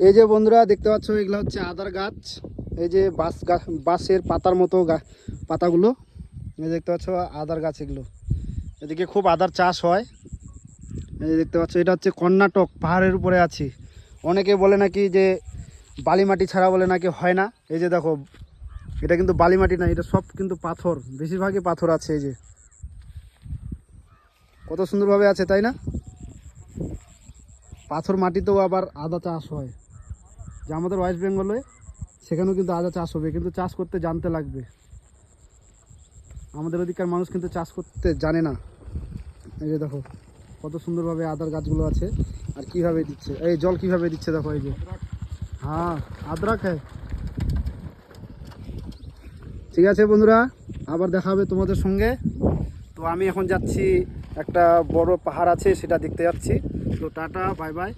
এই যে বন্ধুরা দেখতে পাচ্ছ, এগুলো হচ্ছে আদার গাছ। এই যে বাঁশের পাতার মতো পাতাগুলো, এই দেখতে পাচ্ছ আদার গাছ এগুলো। এদিকে খুব আদার চাষ হয়। এই যে দেখতে পাচ্ছ, এটা হচ্ছে কর্ণাটক, পাহাড়ের উপরে আছি। অনেকে বলে নাকি যে বালি মাটি ছাড়া বলে নাকি হয় না। এই যে দেখো, এটা কিন্তু বালি মাটি না, এটা সব কিন্তু পাথর, বেশিরভাগই পাথর আছে। এই যে কত সুন্দরভাবে আছে, তাই না? পাথর মাটিতেও আবার আদা চাষ হয়। যে আমাদের ওয়েস্ট বেঙ্গলে সেখানেও কিন্তু আদা চাষ হবে, কিন্তু চাষ করতে জানতে লাগবে। আমাদের ওদিককার মানুষ কিন্তু চাষ করতে জানে না। এই যে দেখো কত সুন্দরভাবে আদার গাছগুলো আছে, আর কিভাবে দিচ্ছে, এই জল কিভাবে দিচ্ছে দেখো। এই যে হ্যাঁ, আদরাক হ্যাঁ। ঠিক আছে বন্ধুরা, আবার দেখা হবে তোমাদের সঙ্গে। তো আমি এখন যাচ্ছি, একটা বড় পাহাড় আছে সেটা দেখতে যাচ্ছি। তো টাটা, বাই বাই।